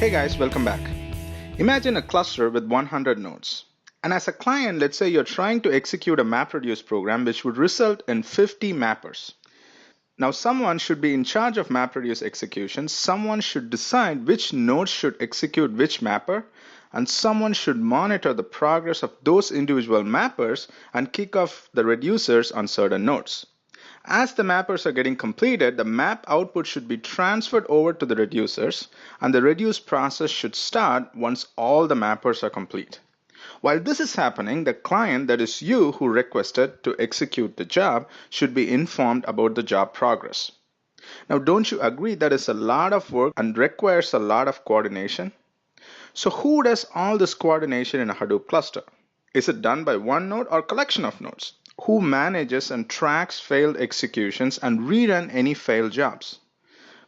Hey guys, welcome back. Imagine a cluster with 100 nodes. And as a client, let's say you're trying to execute a MapReduce program which would result in 50 mappers. Now someone should be in charge of MapReduce execution, someone should decide which nodes should execute which mapper, and someone should monitor the progress of those individual mappers and kick off the reducers on certain nodes. As the mappers are getting completed, the map output should be transferred over to the reducers, and the reduce process should start once all the mappers are complete. While this is happening, the client, that is you who requested to execute the job, should be informed about the job progress. Now, don't you agree that is a lot of work and requires a lot of coordination? So who does all this coordination in a Hadoop cluster? Is it done by one node or collection of nodes? Who manages and tracks failed executions and rerun any failed jobs?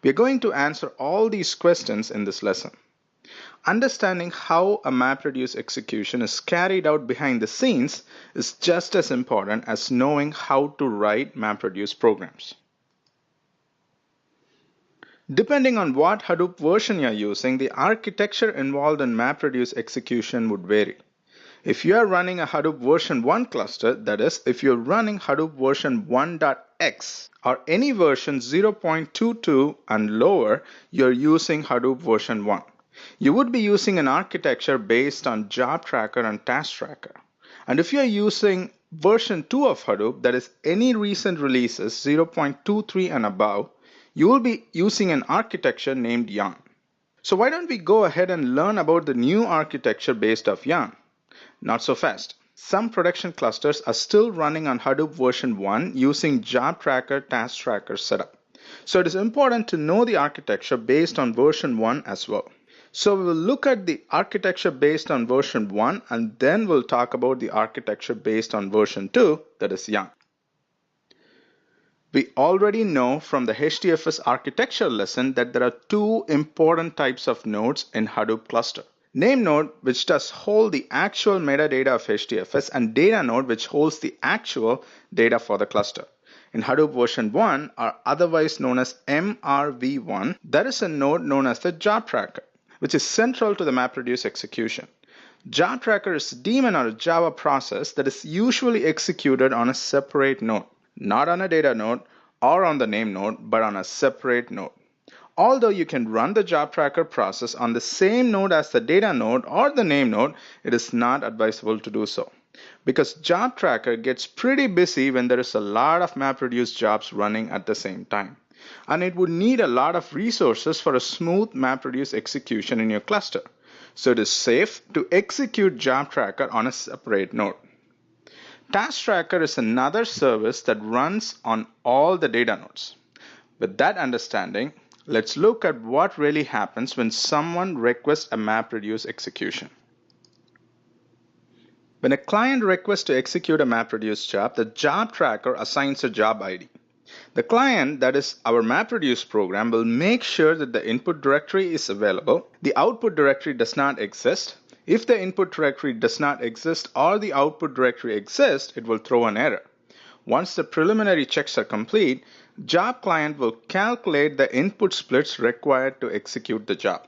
We are going to answer all these questions in this lesson. Understanding how a MapReduce execution is carried out behind the scenes is just as important as knowing how to write MapReduce programs. Depending on what Hadoop version you're using, the architecture involved in MapReduce execution would vary. If you are running a Hadoop version 1 cluster, that is, if you're running Hadoop version 1.x or any version 0.22 and lower, you're using Hadoop version 1. You would be using an architecture based on job tracker and task tracker. And if you're using version 2 of Hadoop, that is any recent releases 0.23 and above, you will be using an architecture named Yarn. So why don't we go ahead and learn about the new architecture based off Yarn? Not so fast. Some production clusters are still running on Hadoop version 1 using job tracker, task tracker setup. So it is important to know the architecture based on version 1 as well. So we will look at the architecture based on version 1 and then we'll talk about the architecture based on version 2, that is Yarn. We already know from the HDFS architecture lesson that there are two important types of nodes in Hadoop cluster. Name node, which does hold the actual metadata of HDFS, and data node, which holds the actual data for the cluster. In Hadoop version 1, or otherwise known as MRv1, there is a node known as the job tracker, which is central to the MapReduce execution. Job tracker is a daemon or a Java process that is usually executed on a separate node, not on a data node or on the name node, but on a separate node. Although you can run the job tracker process on the same node as the data node or the name node, it is not advisable to do so, because job tracker gets pretty busy when there is a lot of MapReduce jobs running at the same time, and it would need a lot of resources for a smooth MapReduce execution in your cluster. So it is safe to execute job tracker on a separate node. Task tracker is another service that runs on all the data nodes. With that understanding, let's look at what really happens when someone requests a MapReduce execution. When a client requests to execute a MapReduce job, the job tracker assigns a job ID. The client, that is our MapReduce program, will make sure that the input directory is available, the output directory does not exist. If the input directory does not exist or the output directory exists, it will throw an error. Once the preliminary checks are complete, job client will calculate the input splits required to execute the job.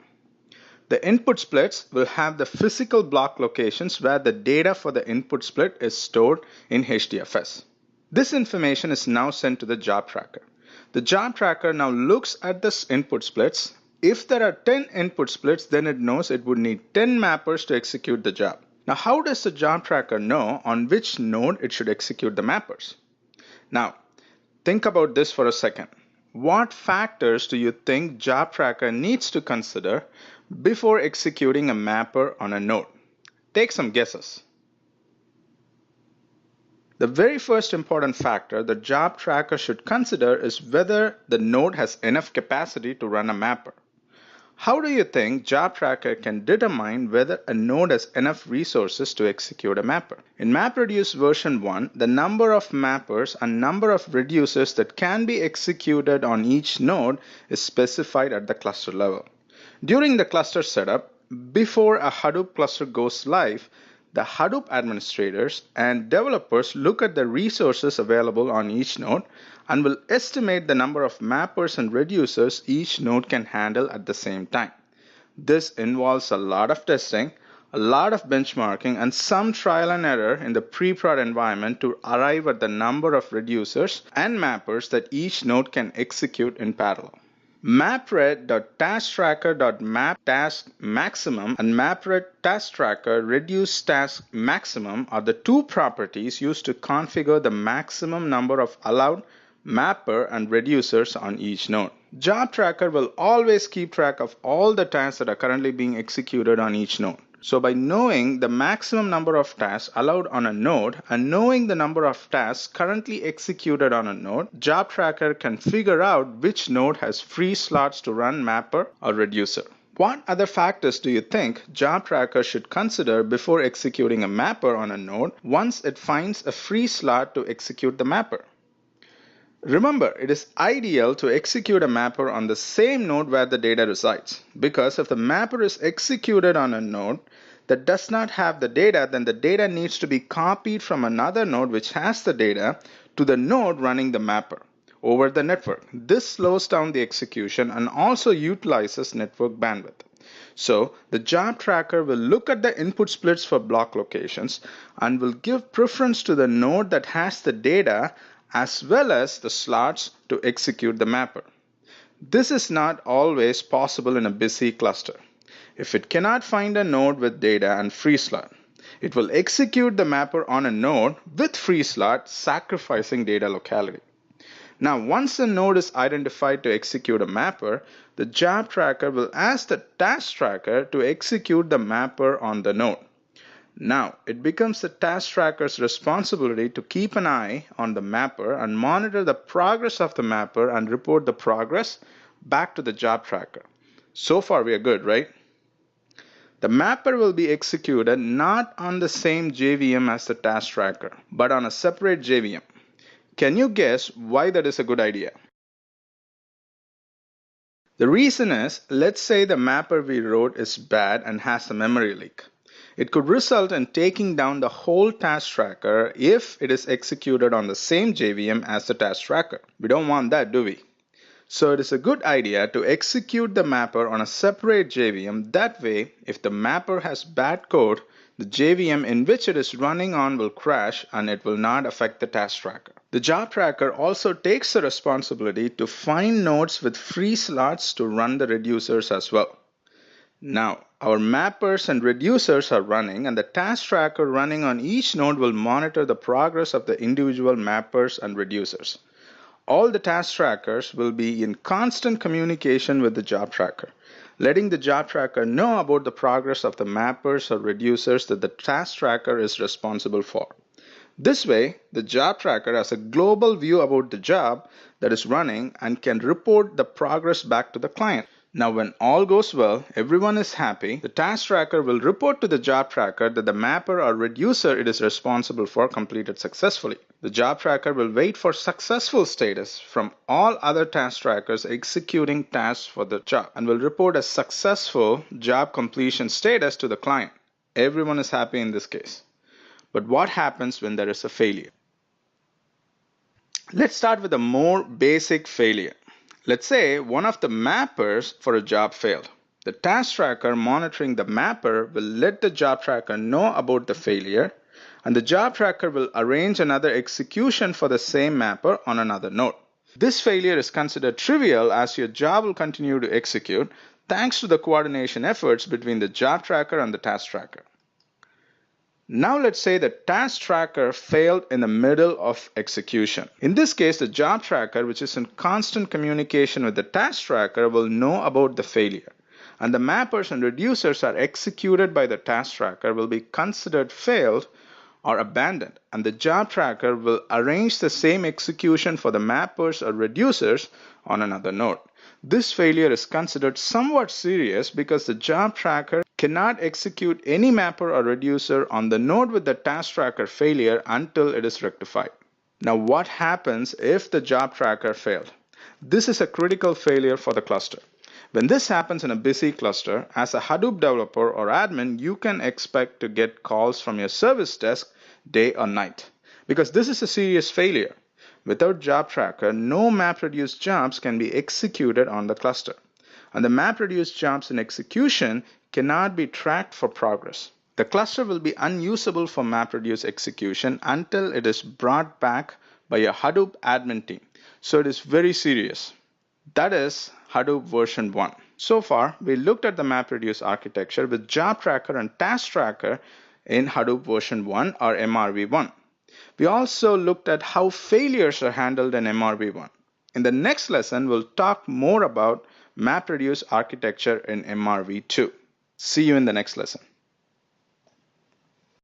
The input splits will have the physical block locations where the data for the input split is stored in HDFS. This information is now sent to the job tracker. The job tracker now looks at the input splits. If there are 10 input splits, then it knows it would need 10 mappers to execute the job. Now, how does the job tracker know on which node it should execute the mappers? Now, think about this for a second. What factors do you think job tracker needs to consider before executing a mapper on a node? Take some guesses. The very first important factor the job tracker should consider is whether the node has enough capacity to run a mapper. How do you think job tracker can determine whether a node has enough resources to execute a mapper? In MapReduce version 1, the number of mappers and number of reducers that can be executed on each node is specified at the cluster level. During the cluster setup, before a Hadoop cluster goes live, the Hadoop administrators and developers look at the resources available on each node and will estimate the number of mappers and reducers each node can handle at the same time. This involves a lot of testing, a lot of benchmarking, and some trial and error in the pre-prod environment to arrive at the number of reducers and mappers that each node can execute in parallel. MapRed.taskTracker.mapTaskMaximum and MapRed.taskTracker.reduceTaskMaximum are the two properties used to configure the maximum number of allowed mapper and reducers on each node. Job Tracker will always keep track of all the tasks that are currently being executed on each node. So by knowing the maximum number of tasks allowed on a node and knowing the number of tasks currently executed on a node, Job Tracker can figure out which node has free slots to run mapper or reducer. What other factors do you think Job Tracker should consider before executing a mapper on a node once it finds a free slot to execute the mapper? Remember, it is ideal to execute a mapper on the same node where the data resides, because if the mapper is executed on a node that does not have the data, then the data needs to be copied from another node which has the data to the node running the mapper over the network. This slows down the execution and also utilizes network bandwidth. So the Job Tracker will look at the input splits for block locations and will give preference to the node that has the data as well as the slots to execute the mapper. This is not always possible in a busy cluster. If it cannot find a node with data and free slot, it will execute the mapper on a node with free slot, sacrificing data locality. Now, once a node is identified to execute a mapper, the Job Tracker will ask the Task Tracker to execute the mapper on the node. Now, it becomes the Task Tracker's responsibility to keep an eye on the mapper and monitor the progress of the mapper and report the progress back to the Job Tracker. So far, we are good, right? The mapper will be executed not on the same JVM as the Task Tracker, but on a separate JVM. Can you guess why that is a good idea? The reason is, let's say the mapper we wrote is bad and has a memory leak. It could result in taking down the whole Task Tracker if it is executed on the same JVM as the Task Tracker. We don't want that, do we? So it is a good idea to execute the mapper on a separate JVM. That way, if the mapper has bad code, the JVM in which it is running on will crash and it will not affect the Task Tracker. The Job Tracker also takes the responsibility to find nodes with free slots to run the reducers as well. Now, our mappers and reducers are running, and the Task Tracker running on each node will monitor the progress of the individual mappers and reducers. All the Task Trackers will be in constant communication with the Job Tracker, letting the Job Tracker know about the progress of the mappers or reducers that the Task Tracker is responsible for. This way, the Job Tracker has a global view about the job that is running and can report the progress back to the client. Now, when all goes well, everyone is happy, the Task Tracker will report to the Job Tracker that the mapper or reducer it is responsible for completed successfully. The Job Tracker will wait for successful status from all other Task Trackers executing tasks for the job and will report a successful job completion status to the client. Everyone is happy in this case. But what happens when there is a failure? Let's start with a more basic failure. Let's say one of the mappers for a job failed. The Task Tracker monitoring the mapper will let the Job Tracker know about the failure, and the Job Tracker will arrange another execution for the same mapper on another node. This failure is considered trivial as your job will continue to execute thanks to the coordination efforts between the Job Tracker and the Task Tracker. Now let's say the Task Tracker failed in the middle of execution. In this case, the Job Tracker, which is in constant communication with the Task Tracker, will know about the failure. And the mappers and reducers are executed by the Task Tracker will be considered failed or abandoned. And the Job Tracker will arrange the same execution for the mappers or reducers on another node. This failure is considered somewhat serious because the Job Tracker cannot execute any mapper or reducer on the node with the Task Tracker failure until it is rectified. Now, what happens if the Job Tracker failed? This is a critical failure for the cluster. When this happens in a busy cluster, as a Hadoop developer or admin, you can expect to get calls from your service desk day or night because this is a serious failure. Without Job Tracker, no MapReduce jobs can be executed on the cluster. and the MapReduce jobs in execution cannot be tracked for progress. The cluster will be unusable for MapReduce execution until it is brought back by a Hadoop admin team. So it is very serious. That is Hadoop version 1. So far, we looked at the MapReduce architecture with job tracker and task tracker in Hadoop version 1 or MRv1. We also looked at how failures are handled in MRv1. In the next lesson, we'll talk more about MapReduce architecture in MRv2. See you in the next lesson.